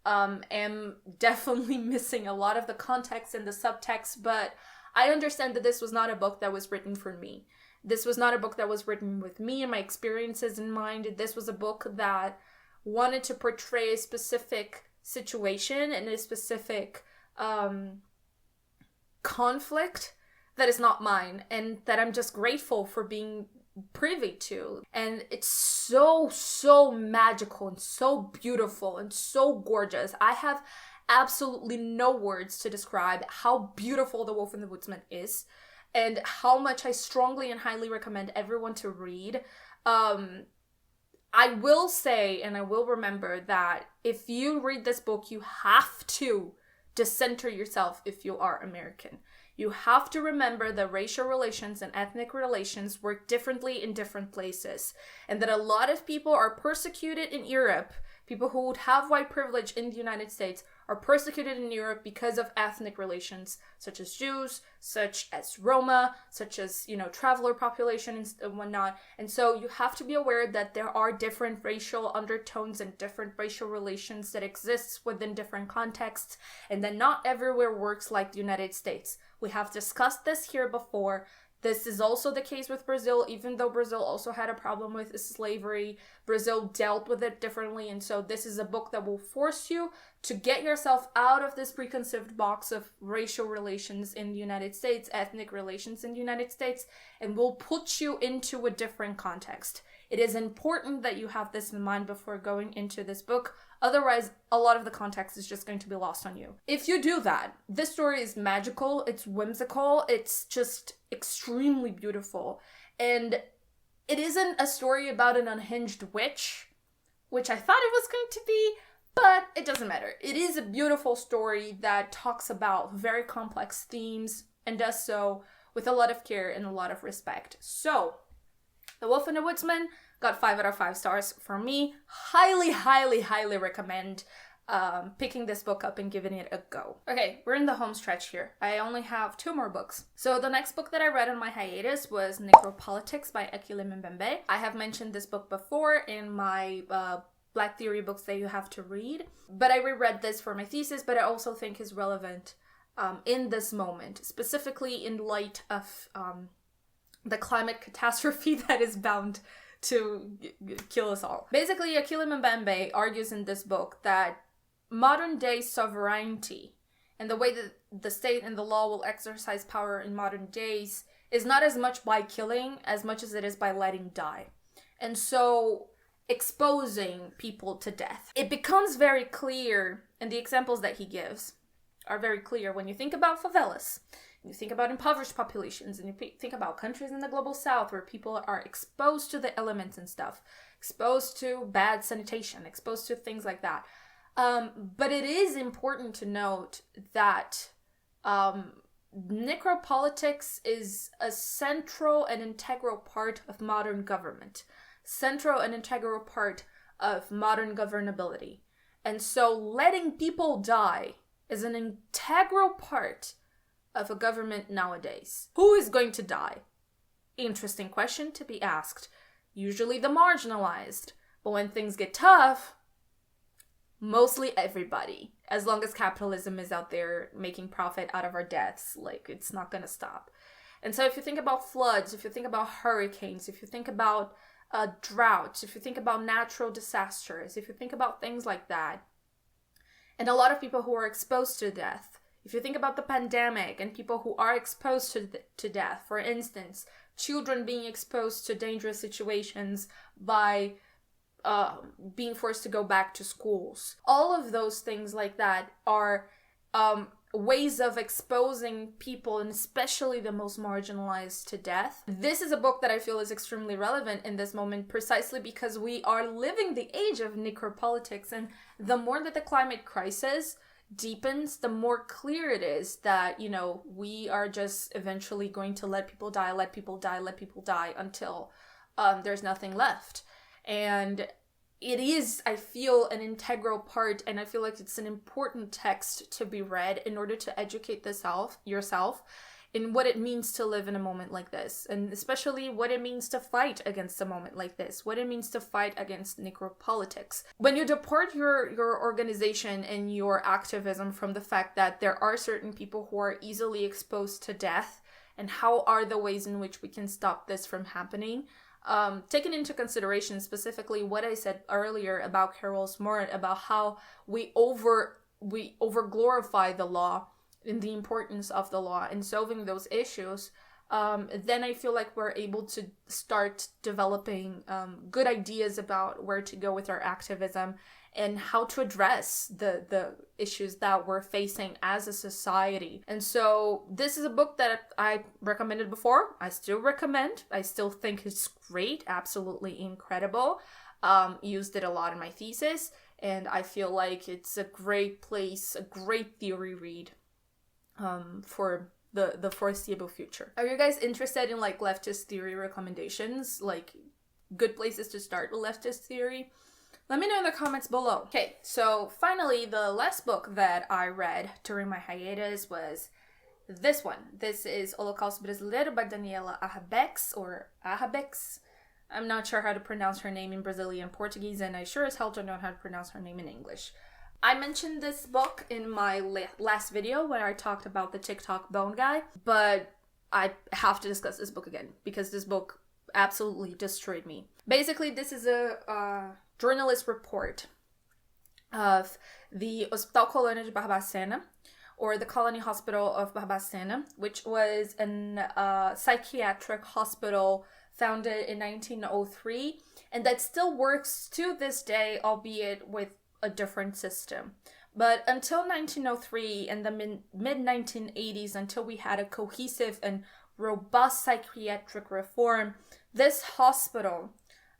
am definitely missing a lot of the context and the subtext, but I understand that this was not a book that was written for me. This was not a book that was written with me and my experiences in mind. This was a book that wanted to portray a specific situation and a specific conflict that is not mine, and that I'm just grateful for being privy to. And it's so, so magical and so beautiful and so gorgeous. I have absolutely no words to describe how beautiful The Wolf and the Woodsman is, and how much I strongly and highly recommend everyone to read. I will say, and I will remember, that if you read this book, you have to decenter yourself if you are American. You have to remember that racial relations and ethnic relations work differently in different places, and that a lot of people are persecuted in Europe. People who would have white privilege in the United States are persecuted in Europe because of ethnic relations, such as Jews, such as Roma, such as, traveler population and whatnot. And so you have to be aware that there are different racial undertones and different racial relations that exists within different contexts, and that not everywhere works like the United States. We have discussed this here before. This is also the case with Brazil. Even though Brazil also had a problem with slavery, Brazil dealt with it differently. And so this is a book that will force you to get yourself out of this preconceived box of racial relations in the United States, ethnic relations in the United States, and will put you into a different context. It is important that you have this in mind before going into this book. Otherwise, a lot of the context is just going to be lost on you. If you do that, this story is magical, it's whimsical, it's just extremely beautiful. And it isn't a story about an unhinged witch, which I thought it was going to be, but it doesn't matter. It is a beautiful story that talks about very complex themes and does so with a lot of care and a lot of respect. So, The Wolf and the Woodsman got 5 out of 5 stars from me. Highly, highly, highly recommend picking this book up and giving it a go. Okay, we're in the home stretch here. I only have 2 more books. So the next book that I read on my hiatus was Necropolitics by Akile Mbembe. I have mentioned this book before in my Black theory books that you have to read. But I reread this for my thesis, but I also think is relevant in this moment, specifically in light of the climate catastrophe that is bound to kill us all. Basically, Akili Mbembe argues in this book that modern day sovereignty and the way that the state and the law will exercise power in modern days is not as much by killing as much as it is by letting die. And so exposing people to death. It becomes very clear, and the examples that he gives are very clear when you think about favelas, you think about impoverished populations, and you think about countries in the global south where people are exposed to the elements and stuff, exposed to bad sanitation, exposed to things like that. But it is important to note that necropolitics is a central and integral part of modern government, central and integral part of modern governability. And so letting people die is an integral part of a government nowadays. Who is going to die? Interesting question to be asked. Usually the marginalized. But when things get tough, mostly everybody. As long as capitalism is out there making profit out of our deaths, like, it's not gonna stop. And so if you think about floods, if you think about hurricanes, if you think about droughts, if you think about natural disasters, if you think about things like that, and a lot of people who are exposed to death, if you think about the pandemic and people who are exposed to death, for instance, children being exposed to dangerous situations by being forced to go back to schools. All of those things like that are ways of exposing people, and especially the most marginalized, to death. This is a book that I feel is extremely relevant in this moment, precisely because we are living the age of necropolitics, and the more that the climate crisis deepens, the more clear it is that, you know, we are just eventually going to let people die until there's nothing left. And it is, I feel, an integral part, and I feel like it's an important text to be read in order to educate yourself in what it means to live in a moment like this, and especially what it means to fight against a moment like this, what it means to fight against necropolitics. When you depart your organization and your activism from the fact that there are certain people who are easily exposed to death, and how are the ways in which we can stop this from happening, taking into consideration specifically what I said earlier about Carol Smart, about how we over glorify the law and the importance of the law in solving those issues, then I feel like we're able to start developing good ideas about where to go with our activism and how to address the issues that we're facing as a society. And so this is a book that I recommended before. I still recommend. I still think it's great, absolutely incredible. Used it a lot in my thesis, and I feel like it's a great place, a great theory read for the foreseeable future. Are you guys interested in like leftist theory recommendations? Like good places to start with leftist theory? Let me know in the comments below. Okay, so finally, the last book that I read during my hiatus was this one. This is Holocausto Brasileiro by Daniela Arrabex. I'm not sure how to pronounce her name in Brazilian Portuguese, and I sure as hell don't know how to pronounce her name in English. I mentioned this book in my last video where I talked about the TikTok bone guy, but I have to discuss this book again because this book absolutely destroyed me. Basically, this is a journalist report of the Hospital Colônia de Barbacena, or the Colony Hospital of Barbacena, which was a psychiatric hospital founded in 1903, and that still works to this day, albeit with a different system. But until 1903 and the mid-1980s, until we had a cohesive and robust psychiatric reform, this hospital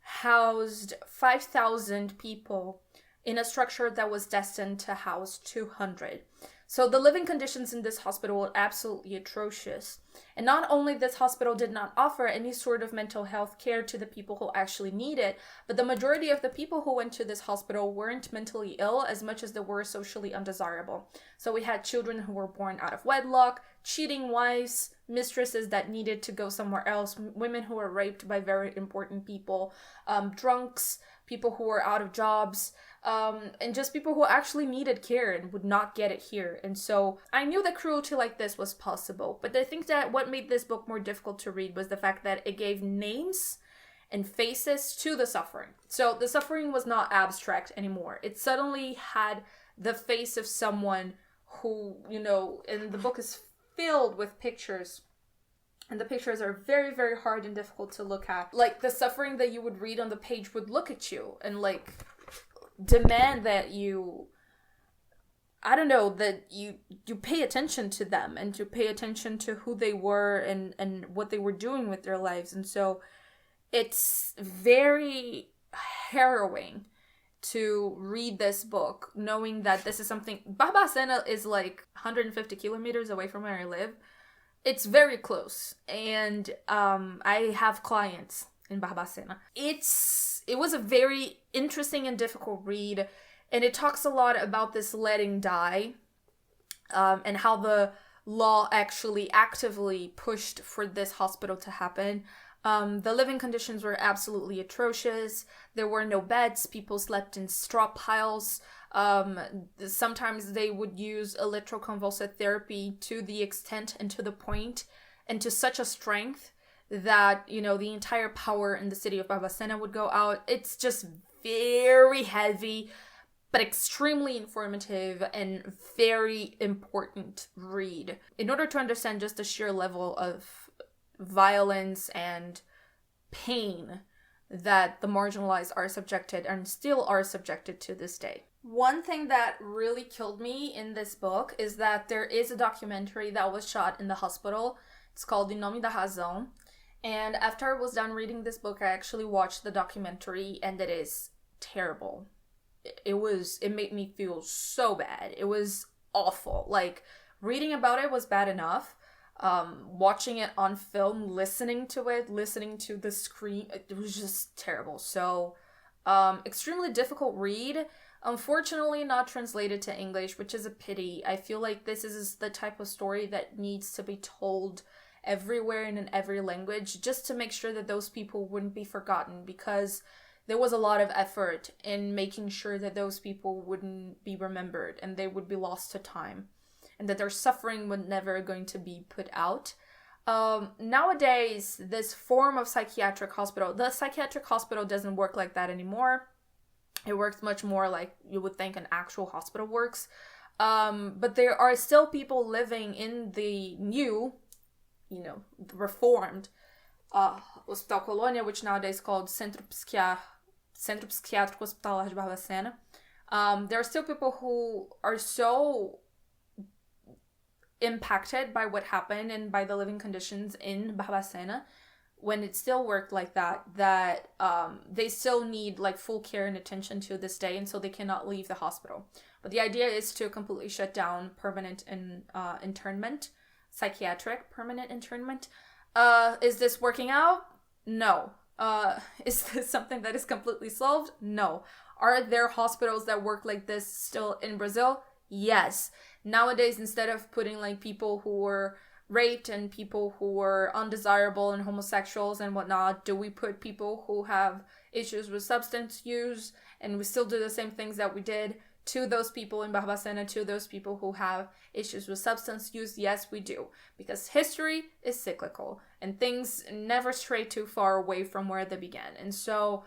housed 5,000 people in a structure that was destined to house 200. So the living conditions in this hospital were absolutely atrocious. And not only this hospital did not offer any sort of mental health care to the people who actually need it, but the majority of the people who went to this hospital weren't mentally ill as much as they were socially undesirable. So we had children who were born out of wedlock, cheating wives, mistresses that needed to go somewhere else, women who were raped by very important people, drunks, people who were out of jobs, and just people who actually needed care and would not get it here. And so I knew that cruelty like this was possible, but I think that what made this book more difficult to read was the fact that it gave names and faces to the suffering. So the suffering was not abstract anymore. It suddenly had the face of someone who, and the book is filled with pictures. And the pictures are very, very hard and difficult to look at. Like, the suffering that you would read on the page would look at you and, like, demand that you, that you pay attention to them and to pay attention to who they were and what they were doing with their lives. And so it's very harrowing to read this book, knowing that this is something... Barbacena is like 150 kilometers away from where I live. It's very close, and I have clients in Barbacena. It was a very interesting and difficult read, and it talks a lot about this letting die, and how the law actually actively pushed for this hospital to happen. The living conditions were absolutely atrocious. There were no beds. People slept in straw piles. Sometimes they would use electroconvulsive therapy to the extent and to the point and to such a strength that, the entire power in the city of Barbacena would go out. It's just very heavy, but extremely informative and very important read. In order to understand just the sheer level of violence and pain that the marginalized are subjected and still are subjected to this day. One thing that really killed me in this book is that there is a documentary that was shot in the hospital. It's called Em Nome da Razão. And after I was done reading this book, I actually watched the documentary, and it is terrible. It made me feel so bad. It was awful. Like, reading about it was bad enough. Watching it on film, listening to the scream, it was just terrible. So, extremely difficult read. Unfortunately, not translated to English, which is a pity. I feel like this is the type of story that needs to be told everywhere and in every language, just to make sure that those people wouldn't be forgotten, because there was a lot of effort in making sure that those people wouldn't be remembered and they would be lost to time, and that their suffering was never going to be put out. Nowadays, this form of the psychiatric hospital doesn't work like that anymore. It works much more like you would think an actual hospital works. But there are still people living in the new, reformed Hospital Colônia, which nowadays is called Centro Psiquiátrico Hospitalar de Barbacena. There are still people who are so impacted by what happened and by the living conditions in Barbacena, when it still worked like that they still need like full care and attention to this day, and so they cannot leave the hospital. But the idea is to completely shut down permanent internment, psychiatric permanent internment. Is this working out? No. Is this something that is completely solved? No. Are there hospitals that work like this still in Brazil? Yes. Nowadays, instead of putting like people who were raped and people who were undesirable and homosexuals and whatnot, do we put people who have issues with substance use, and we still do the same things that we did to those people in Barbacena, to those people who have issues with substance use? Yes, we do. Because history is cyclical and things never stray too far away from where they began. And so,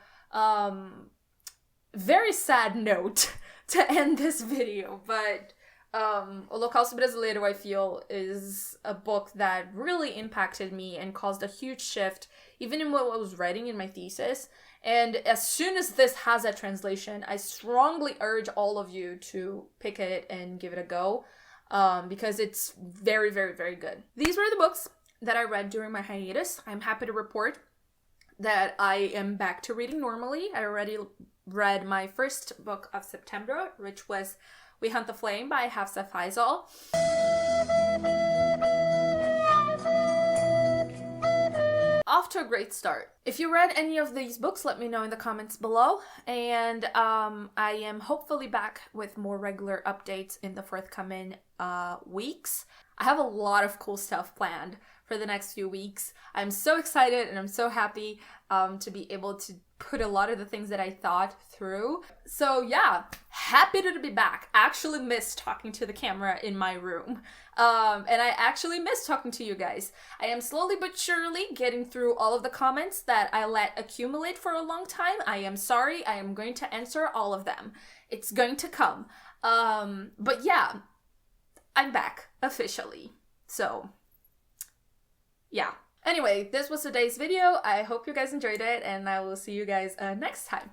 very sad note to end this video, but Holocausto Brasileiro, I feel, is a book that really impacted me and caused a huge shift, even in what I was writing in my thesis. And as soon as this has a translation, I strongly urge all of you to pick it and give it a go, because it's very, very, very good. These were the books that I read during my hiatus. I'm happy to report that I am back to reading normally. I already read my first book of September, which was We Hunt the Flame by Hafsa Faisal. Off to a great start. If you read any of these books, let me know in the comments below. And I am hopefully back with more regular updates in the forthcoming weeks. I have a lot of cool stuff planned for the next few weeks. I'm so excited and I'm so happy to be able to put a lot of the things that I thought through. So yeah, happy to be back. Actually missed talking to the camera in my room. And I actually miss talking to you guys. I am slowly but surely getting through all of the comments that I let accumulate for a long time. I am sorry. I am going to answer all of them. It's going to come. But yeah, I'm back officially. So yeah. Anyway, this was today's video. I hope you guys enjoyed it, and I will see you guys next time.